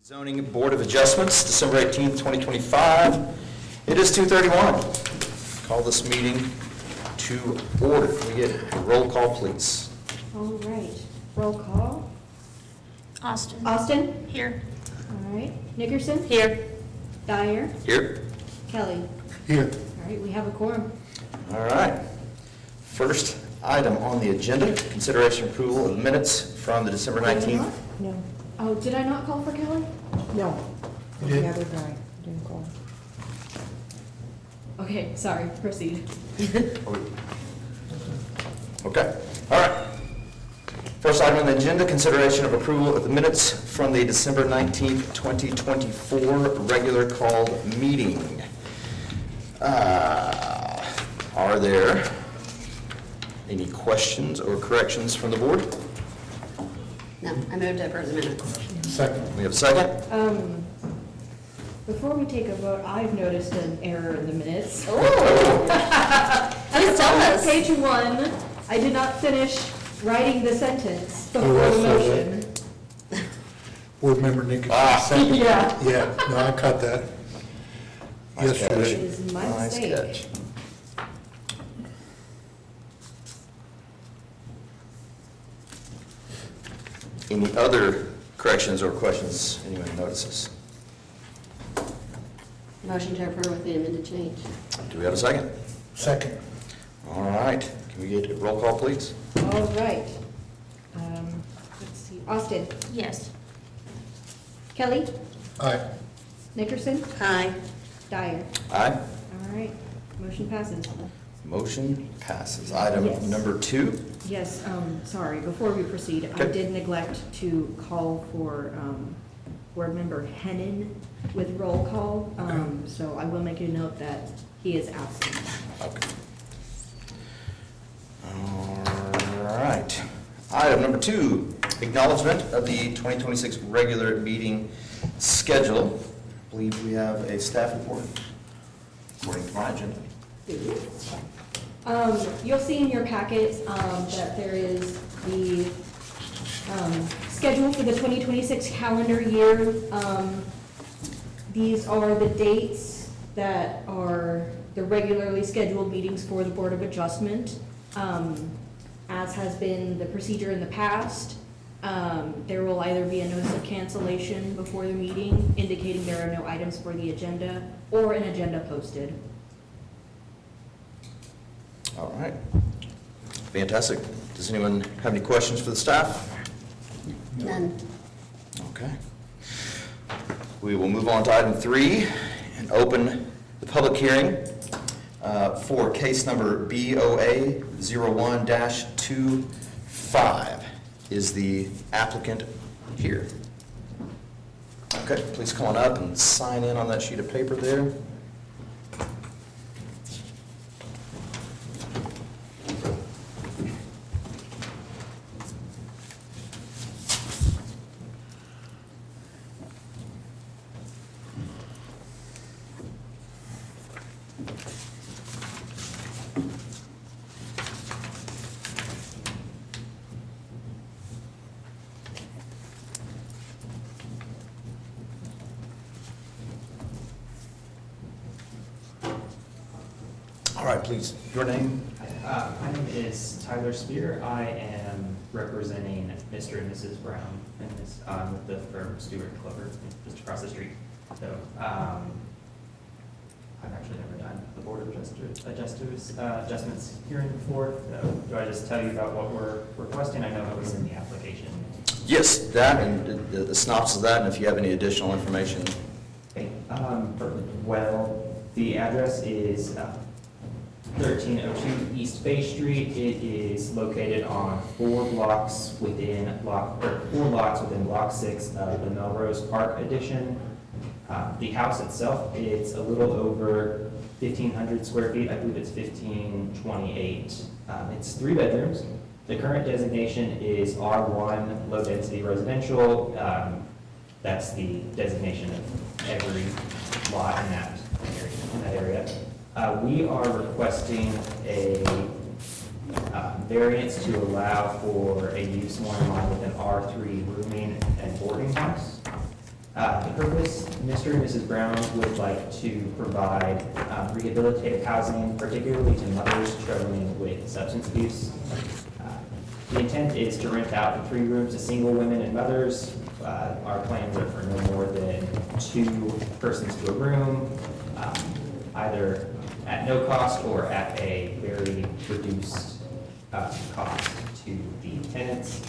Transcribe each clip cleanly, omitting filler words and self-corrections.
Zoning Board of Adjustments, December 18th, 2025. It is 2:31. Call this meeting to order. Can we get a roll call, please? All right, roll call. Austin. Austin? Here. All right, Nickerson? Here. Dyer? Here. Kelly? Here. All right, we have a quorum. All right. First item on the agenda, consideration approval of minutes from the December 19th. No, Oh, did I not call for Kelly? no, You did? the other guy didn't call. Okay, sorry, proceed. Okay, all right. First item on the agenda, consideration of approval of the minutes from the December 19th, 2024 regular called meeting. Are there any questions or corrections from the board? No, I moved to approve the minutes. Second. We have a second? Before we take a vote, I've noticed an error in the minutes. Please tell us. Page 1, I did not finish writing the sentence Oh, before I the saw motion. Board member Nickerson, Ah. second. Yeah. Yeah, no, I caught that. Nice catch. It Yesterday. is my Nice mistake. catch. Any other corrections or questions anyone notices? Motion to approve with the amended change. Do we have a second? Second. All right, can we get a roll call, please? All right. Let's see, Austin? Yes. Kelly? Aye. Nickerson? Aye. Dyer? Aye. All right, motion passes. Motion passes. Item Yes. number 2. Yes, sorry, before we proceed, I Okay. did neglect to call for Board Member Hennon with roll call, so I will make a note that he is absent. Okay. All right. Item number 2, acknowledgement of the 2026 regular meeting schedule. I believe we have a staff report according to my agenda. You'll see in your packet that there is the schedule for the 2026 calendar year. These are the dates that are the regularly scheduled meetings for the Board of Adjustment. As has been the procedure in the past, there will either be a notice of cancellation before the meeting indicating there are no items for the agenda, or an agenda posted. All right. Fantastic. Does anyone have any questions for the staff? None. Okay. We will move on to item 3 and open the public hearing for case number BOA 01-25. Is the applicant here? Okay, please come on up and sign in on that sheet of paper there. All right, please, your name? My name is Tyler Spear. I am representing Mr. and Mrs. Brown in this, with the firm Stewart and Clover, just across the street. So, I've actually never done the Board of Adjustments hearing before. So, do I just tell you about what we're requesting? I know it was in the application. Yes, that and the synopsis of that, and if you have any additional information. Okay, well, the address is 1302 East Bay Street. It is located on 4 blocks within block 6 of the Melrose Park addition. The house itself, it's a little over 1,500 square feet. I believe it's 1,528. It's 3 bedrooms. The current designation is R1, low density residential. That's the designation of every lot in that area. We are requesting a variance to allow for a use more in line with an R3 rooming and boarding house. The purpose, Mr. and Mrs. Brown would like to provide rehabilitative housing, particularly to mothers struggling with substance abuse. The intent is to rent out the 3 rooms to single women and mothers. Our plans are for no more than 2 persons to a room, either at no cost or at a very reduced cost to the tenants.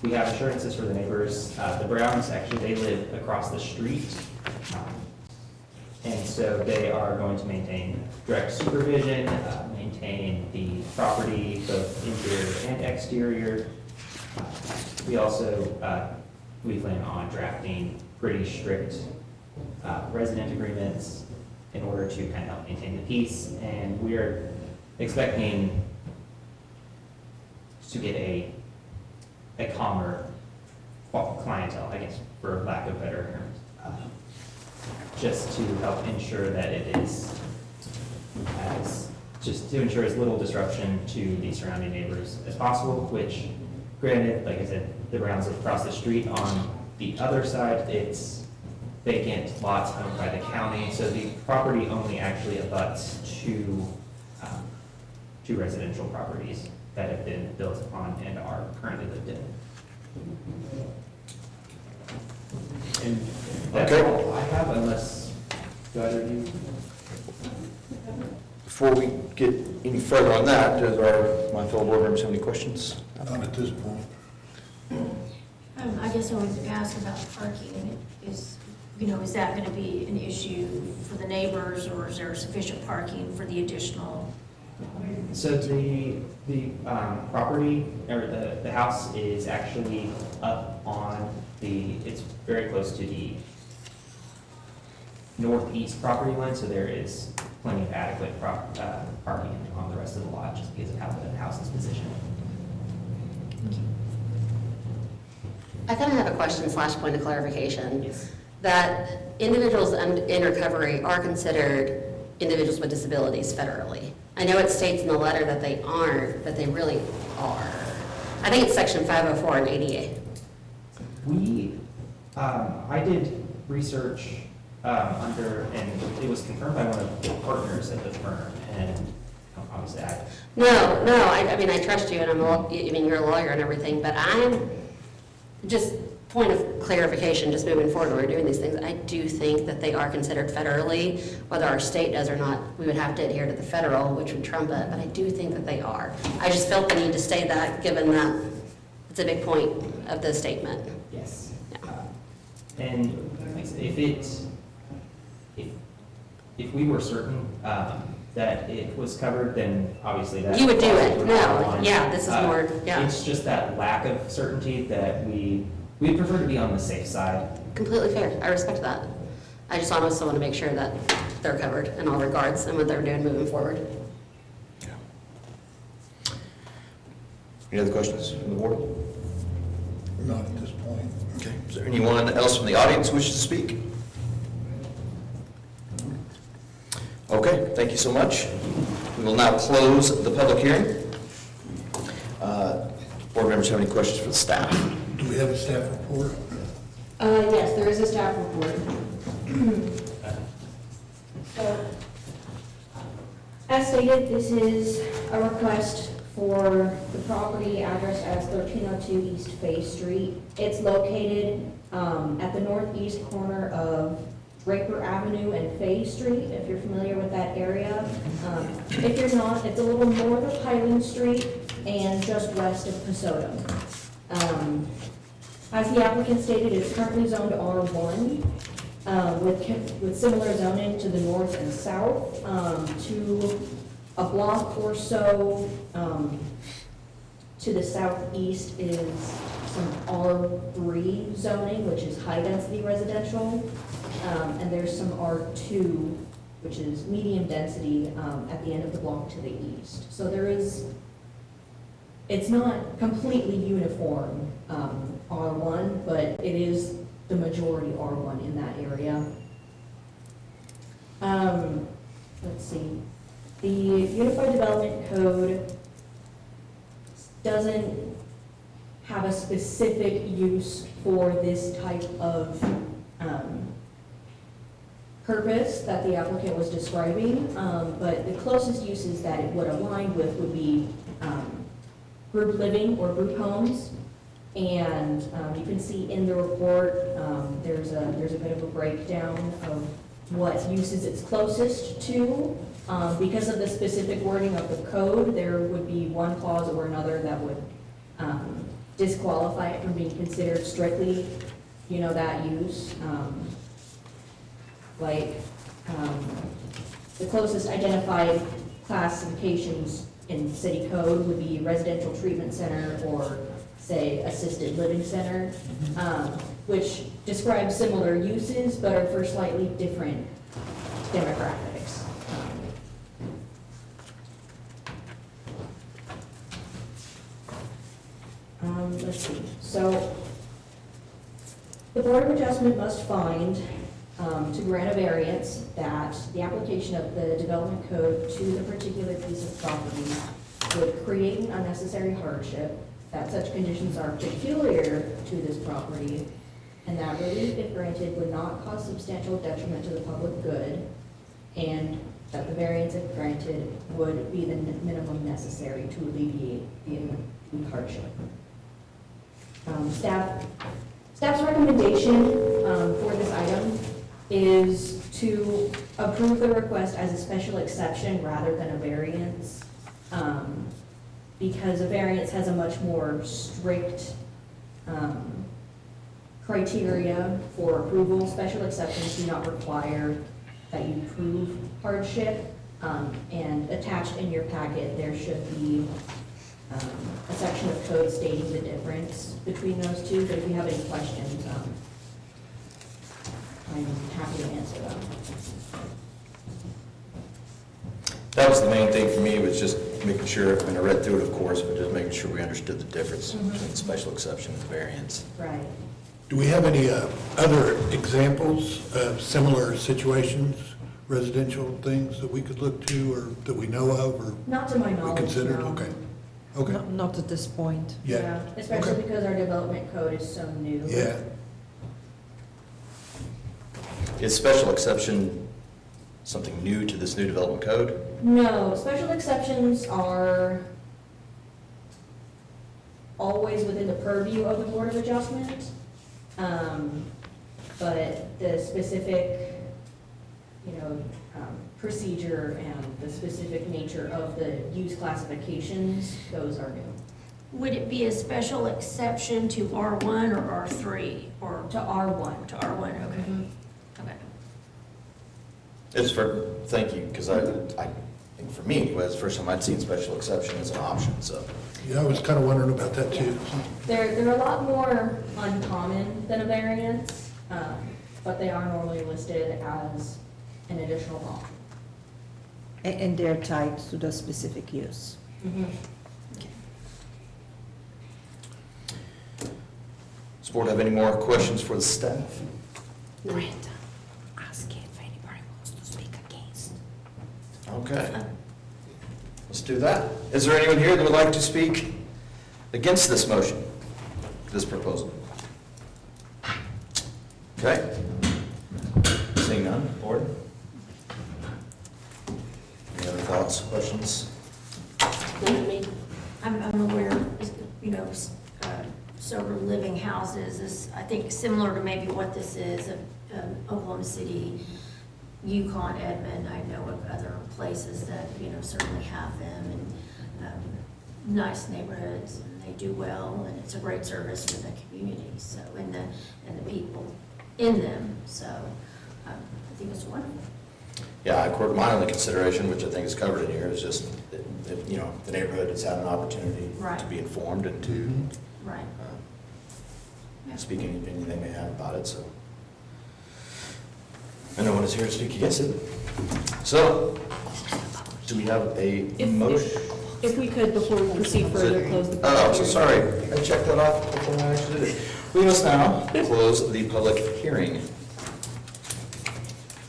We have assurances for the neighbors. The Browns, actually, they live across the street. And so they are going to maintain direct supervision, maintain the property, both interior and exterior. We also, we plan on drafting pretty strict resident agreements in order to kind of help maintain the peace. And we are expecting to get a calmer clientele, I guess, for lack of better terms, just to help ensure that it is just to ensure as little disruption to the surrounding neighbors as possible, which granted, like I said, the Browns live across the street. On the other side, it's vacant lots owned by the county, so the property only actually abuts 2 residential properties that have been built upon and are currently lived in. And that's Okay. all I have, unless, do either of you? Before we get any further on that, does my fellow board members have any questions? Not at this point. I guess I wanted to ask about parking. Is that going to be an issue for the neighbors, or is there sufficient parking for the additional? So the property, or the house is actually up on it's very close to the northeast property line, so there is plenty of adequate parking on the rest of the lot, just because of how the house is positioned. I kind of have a question / point of clarification. Yes. That individuals in recovery are considered individuals with disabilities federally. I know it states in the letter that they aren't, but they really are. I think it's section 504 in ADA. I did research and it was confirmed by one of the partners at the firm, and obviously I mean, I trust you, and you're a lawyer and everything, but I'm just, point of clarification, just moving forward, we're doing these things, I do think that they are considered federally. Whether our state does or not, we would have to adhere to the federal, which would trump it, but I do think that they are. I just felt the need to say that, given that it's a big point of the statement. yes. Yeah. And like I said, if we were certain that it was covered, then obviously that. You would do it. would No, go on. yeah, this is more, yeah. It's just that lack of certainty that we'd prefer to be on the safe side. Completely fair. I respect that. I just honestly want to make sure that they're covered in all regards and what they're doing moving forward. Any other questions from the board? Not at this point. Okay. Is there anyone else from the audience who wishes to speak? Okay, thank you so much. We will now close the public hearing. Board members have any questions for the staff? Do we have a staff report? Yes, there is a staff report. So, as stated, this is a request for the property address as 1302 East Fay Street. It's located at the northeast corner of Draper Avenue and Fay Street, if you're familiar with that area. If you're not, it's a little north of Highland Street and just west of Pasota. As the applicant stated, it's currently zoned R1 with similar zoning to the north and south. To a block or so to the southeast is some R3 zoning, which is high-density residential. And there's some R2, which is medium density, at the end of the block to the east. So it's not completely uniform R1, but it is the majority R1 in that area. Let's see. The Unified Development Code doesn't have a specific use for this type of purpose that the applicant was describing, but the closest uses that it would align with would be group living or group homes. And you can see in the report, there's a bit of a breakdown of what uses it's closest to. Because of the specific wording of the code, there would be one clause or another that would disqualify it from being considered strictly, that use. The closest identified classifications in city code would be residential treatment center or, say, assisted living center, which describe similar uses but are for slightly different demographics. Let's see, so the Board of Adjustment must find to grant a variance that the application of the development code to the particular piece of property would create an unnecessary hardship, that such conditions are peculiar to this property, and that relief, if granted, would not cause substantial detriment to the public good, and that the variance, if granted, would be the minimum necessary to alleviate the hardship. Staff's recommendation for this item is to approve the request as a special exception rather than a variance, because a variance has a much more strict criteria for approval. Special exceptions do not require that you prove hardship, and attached in your packet, there should be a section of code stating the difference between those two, but if you have any questions, I'm happy to answer them. That was the main thing for me, was just making sure, I read through it, of course, but just making sure we understood the difference between the special exception and the variance. Right. Do we have any other examples of similar situations, residential things that we could look to or that we know of or Not to my we knowledge, considered? no. Okay, okay, Not at this point. yeah, Especially Okay. because our development code is so new. yeah. Is special exception something new to this new development code? No, special exceptions are always within the purview of the Board of Adjustment. But the specific, procedure and the specific nature of the use classifications, those are new. Would it be a special exception to R1 or R3 or To R1. to R1? Okay. Okay. It's thank you, because I think for me, it was the first time I'd seen special exception as an option, so. Yeah, I was kind of wondering about that too. They're a lot more uncommon than a variance, but they are normally listed as an additional option. And they're tied to the specific use. Does the board have any more questions for the staff? Brenda, ask if anybody wants to speak against. Okay. Let's do that. Is there anyone here that would like to speak against this motion, this proposal? Okay. Seeing none, board? Any other thoughts, questions? I'm aware, sober living houses is, I think, similar to maybe what this is, Oklahoma City, Yukon, Edmond. I know of other places that, certainly have them, and nice neighborhoods, and they do well, and it's a great service for the community, so, and the people in them, so I think it's wonderful. Yeah, I quote my only consideration, which I think is covered in here, is just, that, the neighborhood has had an opportunity Right. to be informed and to Right. speak any opinion they may have about it, so. And no one is here to speak against it. So, do we have a motion? If we could, before we proceed further, close the. Oh, I'm so public sorry. I checked that off before I actually did it. We must now close the public hearing.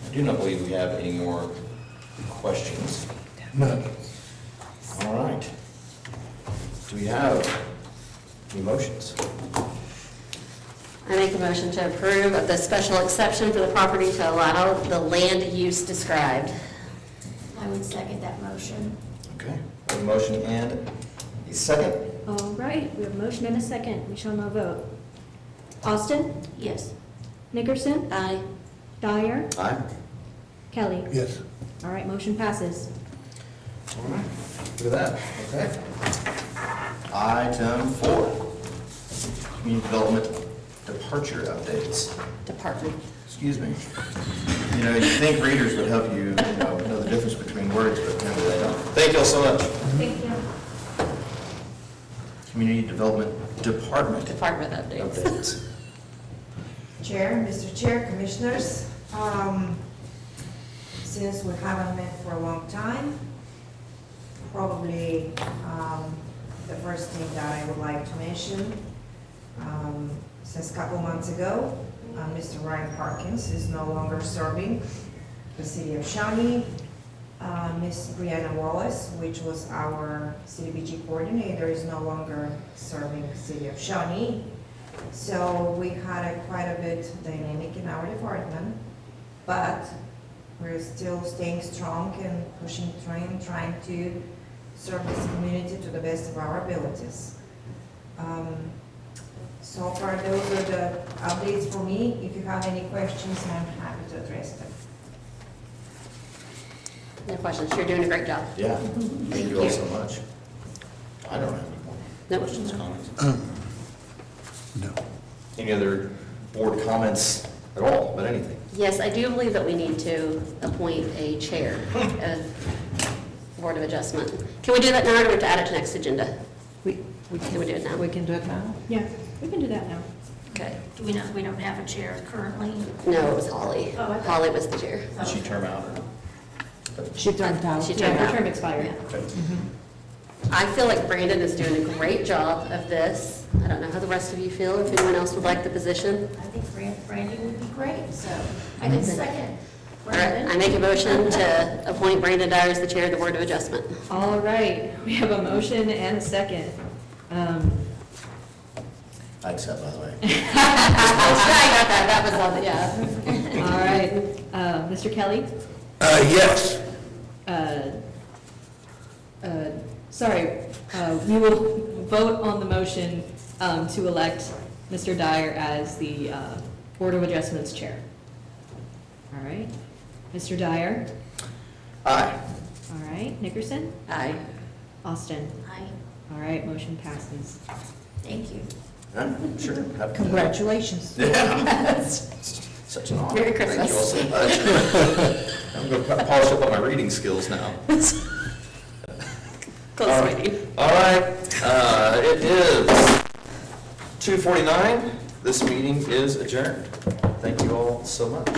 I do not believe we have any more questions. None. All right. Do we have Any motions? I make a motion to approve of the special exception for the property to allow the land use described. I would second that motion. Okay, a motion and a second. All right, we have a motion and a second. We shall now vote. Austin? Yes. Nickerson? Aye. Dyer? Aye. Kelly? Yes. All right, motion passes. All right, look at that, okay. Item 4, community development departure updates. Department. Excuse me. You know, you'd think readers would help you, know the difference between words, but apparently they don't. Thank you all so much. Thank you. Community development department Department updates. updates. Chair, Mr. Chair, Commissioners, since we haven't met for a long time, probably the first thing that I would like to mention, since a couple months ago, Mr. Ryan Parkins is no longer serving the city of Shawnee. Ms. Brianna Wallace, which was our CDBG coordinator, is no longer serving the city of Shawnee. So we had quite a bit dynamic in our department, but we're still staying strong and pushing, trying to serve this community to the best of our abilities. So far, those are the updates for me. If you have any questions, I'm happy to address them. No questions. You're doing a great job. Yeah, thank you all so much. I don't have any more No. questions, comments. No. Any other board comments at all about anything? Yes, I do believe that we need to appoint a chair of Board of Adjustment. Can we do that now, or do we have to add it to next agenda? Can we do it now? We can do it now. Yeah, we can do that now. Okay. Do we don't have a chair currently? No, it was Holly. Oh, I thought- Holly was the chair. Did she term out or? She turned out. She Yeah, turned her out. term expired. Okay. I feel like Brandon is doing a great job of this. I don't know how the rest of you feel, if anyone else would like the position. I think Brandy would be great, so I can second. All right, I make a motion to appoint Brandon Dyer as the chair of the Board of Adjustment. All right, we have a motion and a second. I accept, by the way. I got that, that was on the, yeah. All right, Mr. Kelly? Yes. Sorry, we will vote on the motion to elect Mr. Dyer as the Board of Adjustments Chair. All right, Mr. Dyer? Aye. All right, Nickerson? Aye. Austin? Aye, All right, motion passes. thank you. Yeah, sure. Happy to- Congratulations. Yeah. Such an honor. Merry Thank you all Christmas. so much. I'm going to polish up on my reading skills now. Close meeting. All right, it is 2:49. This meeting is adjourned. Thank you all so much.